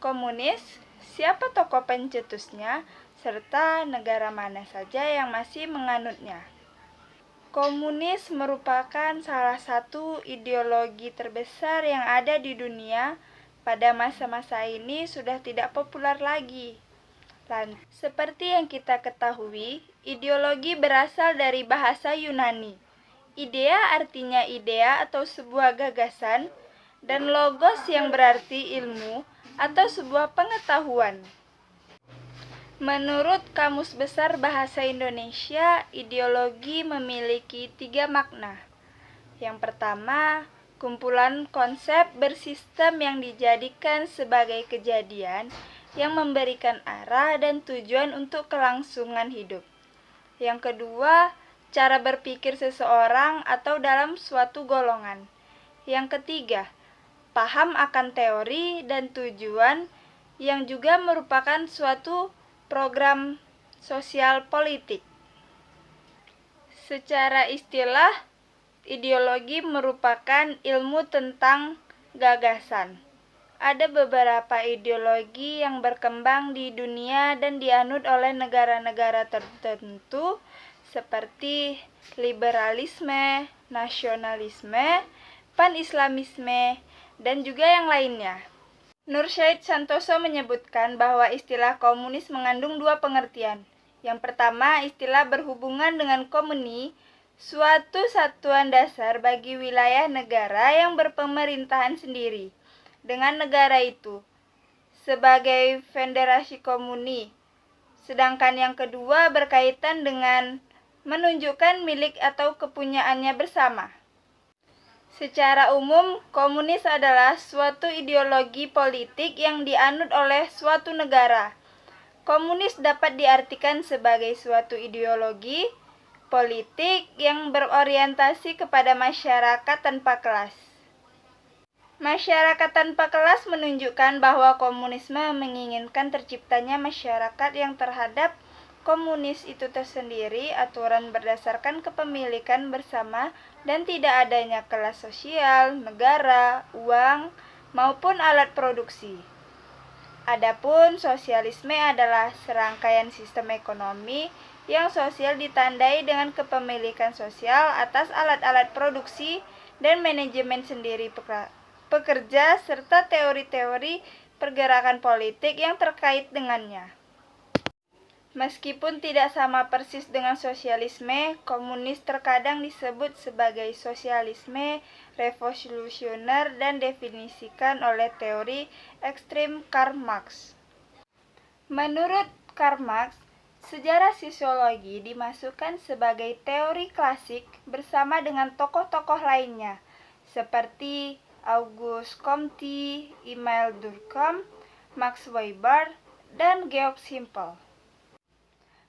Komunis, siapa tokoh pencetusnya, serta negara mana saja yang masih menganutnya. Komunis merupakan salah satu ideologi terbesar yang ada di dunia. Pada masa-masa ini sudah tidak populer lagi. Seperti yang kita ketahui, ideologi berasal dari bahasa Yunani. Idea artinya idea atau sebuah gagasan, dan logos yang berarti ilmu atau sebuah pengetahuan. Menurut Kamus Besar Bahasa Indonesia, ideologi memiliki 3 makna. Yang pertama, kumpulan konsep bersistem yang dijadikan sebagai kejadian yang memberikan arah dan tujuan untuk kelangsungan hidup. Yang kedua, cara berpikir seseorang atau dalam suatu golongan. Yang ketiga, paham akan teori dan tujuan yang juga merupakan suatu program sosial politik. Secara istilah, ideologi merupakan ilmu tentang gagasan. Ada beberapa ideologi yang berkembang di dunia dan dianut oleh negara-negara tertentu seperti liberalisme, nasionalisme, pan-islamisme, dan juga yang lainnya. Nur Syahid Santoso menyebutkan bahwa istilah komunis mengandung 2 pengertian. Yang pertama, istilah berhubungan dengan komuni, suatu satuan dasar bagi wilayah negara yang berpemerintahan sendiri dengan negara itu sebagai federasi komuni. Sedangkan yang kedua berkaitan dengan menunjukkan milik atau kepunyaannya bersama. Secara umum, komunis adalah suatu ideologi politik yang dianut oleh suatu negara. Komunis dapat diartikan sebagai suatu ideologi politik yang berorientasi kepada masyarakat tanpa kelas. Masyarakat tanpa kelas menunjukkan bahwa komunisme menginginkan terciptanya masyarakat yang terhadap komunis itu tersendiri aturan berdasarkan kepemilikan bersama dan tidak adanya kelas sosial, negara, uang, maupun alat produksi. Adapun sosialisme adalah serangkaian sistem ekonomi yang sosial ditandai dengan kepemilikan sosial atas alat-alat produksi dan manajemen sendiri pekerja serta teori-teori pergerakan politik yang terkait dengannya. Meskipun tidak sama persis dengan sosialisme, komunis terkadang disebut sebagai sosialisme revolusioner dan definisikan oleh teori ekstrim Karl Marx. Menurut Karl Marx, sejarah sosiologi dimasukkan sebagai teori klasik bersama dengan tokoh-tokoh lainnya, seperti Auguste Comte, Emile Durkheim, Max Weber, dan Georg Simmel.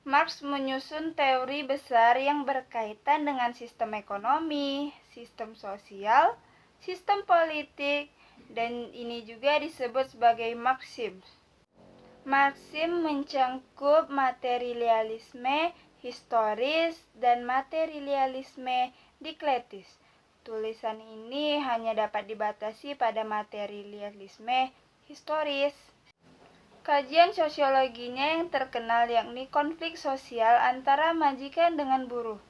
Marx menyusun teori besar yang berkaitan dengan sistem ekonomi, sistem sosial, sistem politik, dan ini juga disebut sebagai Marxisme. Marxisme mencangkup materialisme historis dan materialisme dialektis. Tulisan ini hanya dapat dibatasi pada materialisme historis. Kajian sosiologinya yang terkenal yakni konflik sosial antara majikan dengan buruh.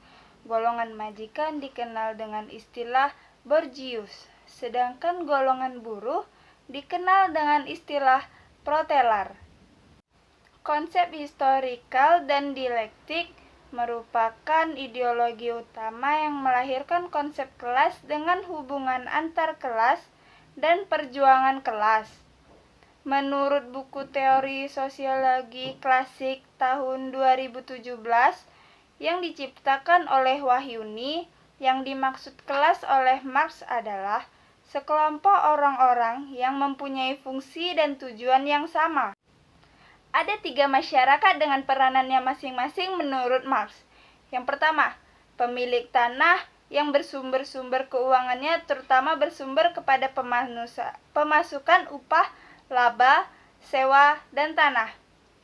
Golongan majikan dikenal dengan istilah bourgeois, sedangkan golongan buruh dikenal dengan istilah proletar. Konsep historikal dan dialektik merupakan ideologi utama yang melahirkan konsep kelas dengan hubungan antar kelas dan perjuangan kelas. Menurut buku teori sosiologi klasik tahun 2017 yang diciptakan oleh Wahyuni, yang dimaksud kelas oleh Marx adalah sekelompok orang-orang yang mempunyai fungsi dan tujuan yang sama. Ada 3 masyarakat dengan peranannya masing-masing menurut Marx. Yang pertama, pemilik tanah yang bersumber-sumber keuangannya terutama bersumber kepada pemasukan upah, laba, sewa, dan tanah.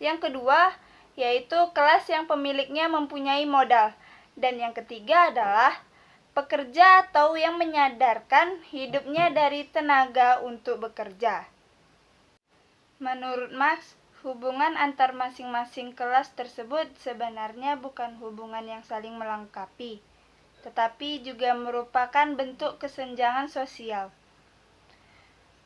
Yang kedua, yaitu kelas yang pemiliknya mempunyai modal. Dan yang ketiga adalah pekerja atau yang menyadarkan hidupnya dari tenaga untuk bekerja. Menurut Marx, hubungan antar masing-masing kelas tersebut sebenarnya bukan hubungan yang saling melengkapi, tetapi juga merupakan bentuk kesenjangan sosial.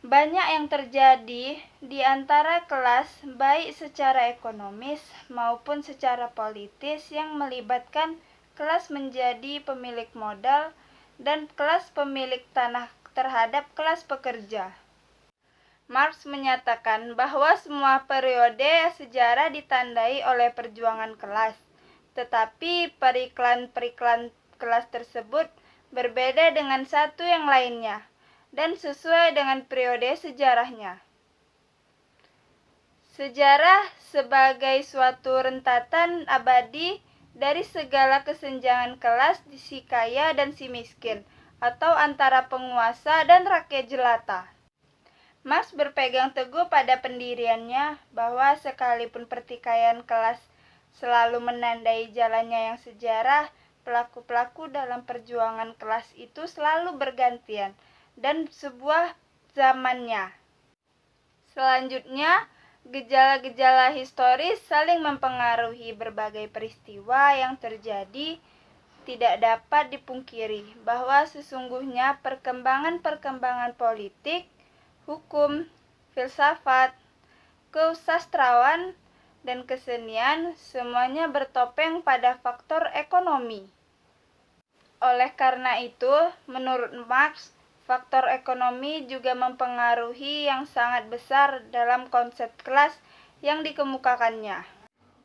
Banyak yang terjadi di antara kelas, baik secara ekonomis maupun secara politis, yang melibatkan kelas menjadi pemilik modal dan kelas pemilik tanah terhadap kelas pekerja. Marx menyatakan bahwa semua periode sejarah ditandai oleh perjuangan kelas, tetapi periklan-periklan kelas tersebut berbeda dengan satu yang lainnya dan sesuai dengan periode sejarahnya. Sejarah sebagai suatu rentatan abadi dari segala kesenjangan kelas di si kaya dan si miskin, atau antara penguasa dan rakyat jelata. Marx berpegang teguh pada pendiriannya bahwa sekalipun pertikaian kelas selalu menandai jalannya yang sejarah, pelaku-pelaku dalam perjuangan kelas itu selalu bergantian dan sebuah zamannya. Selanjutnya, gejala-gejala historis saling mempengaruhi berbagai peristiwa yang terjadi. Tidak dapat dipungkiri bahwa sesungguhnya perkembangan-perkembangan politik, hukum, filsafat, kesusastraan, dan kesenian semuanya bertopeng pada faktor ekonomi. Oleh karena itu, menurut Marx, faktor ekonomi juga mempengaruhi yang sangat besar dalam konsep kelas yang dikemukakannya.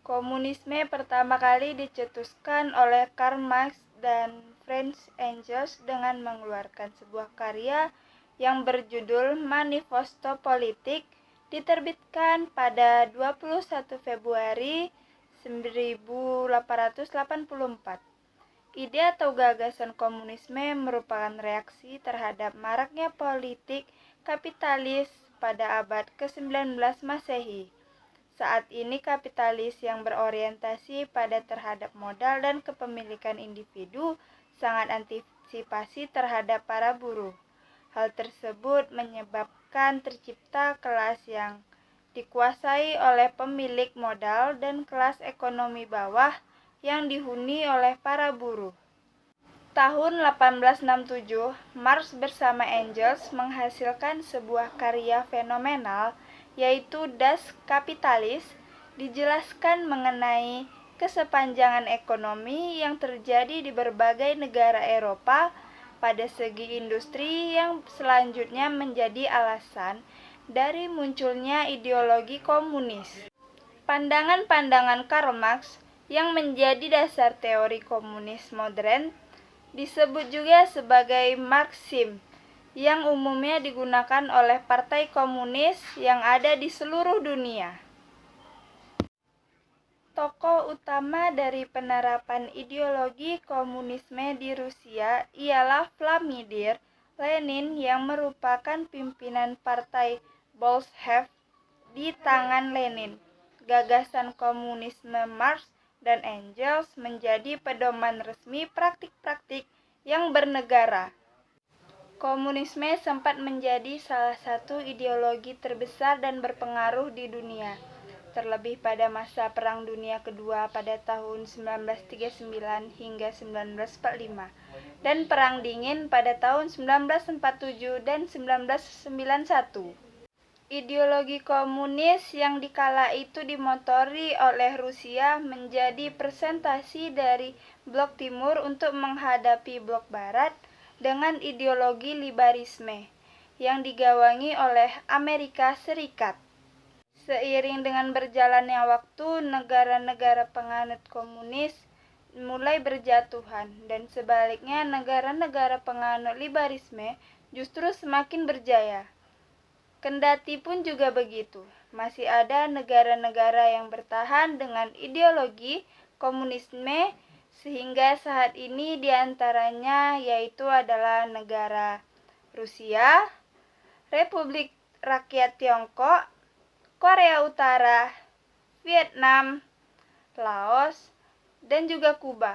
Komunisme pertama kali dicetuskan oleh Karl Marx dan Friedrich Engels dengan mengeluarkan sebuah karya yang berjudul Manifesto Politik, diterbitkan pada 21 Februari 1884. Ide atau gagasan komunisme merupakan reaksi terhadap maraknya politik kapitalis pada abad ke-19 Masehi. Saat ini kapitalis yang berorientasi pada terhadap modal dan kepemilikan individu sangat antisipasi terhadap para buruh. Hal tersebut menyebabkan tercipta kelas yang dikuasai oleh pemilik modal dan kelas ekonomi bawah yang dihuni oleh para buruh. Tahun 1867, Marx bersama Engels menghasilkan sebuah karya fenomenal, yaitu Das Kapitalis. Dijelaskan mengenai kesepanjangan ekonomi yang terjadi di berbagai negara Eropa pada segi industri, yang selanjutnya menjadi alasan dari munculnya ideologi komunis. Pandangan-pandangan Karl Marx yang menjadi dasar teori komunis modern disebut juga sebagai Marxisme, yang umumnya digunakan oleh partai komunis yang ada di seluruh dunia. Tokoh utama dari penerapan ideologi komunisme di Rusia ialah Vladimir Lenin, yang merupakan pimpinan partai Bolshevik. Di tangan Lenin, gagasan komunisme Marx dan Engels menjadi pedoman resmi praktik-praktik yang bernegara. Komunisme sempat menjadi salah satu ideologi terbesar dan berpengaruh di dunia, terlebih pada masa Perang Dunia Kedua pada tahun 1939 hingga 1945, dan Perang Dingin pada tahun 1947 dan 1991. Ideologi komunis yang dikala itu dimotori oleh Rusia menjadi presentasi dari Blok Timur untuk menghadapi Blok Barat dengan ideologi liberalisme yang digawangi oleh Amerika Serikat. Seiring dengan berjalannya waktu, negara-negara penganut komunis mulai berjatuhan, dan sebaliknya negara-negara penganut liberalisme justru semakin berjaya. Kendati pun juga begitu, masih ada negara-negara yang bertahan dengan ideologi komunisme sehingga saat ini diantaranya yaitu adalah negara Rusia, Republik Rakyat Tiongkok, Korea Utara, Vietnam, Laos, dan juga Kuba.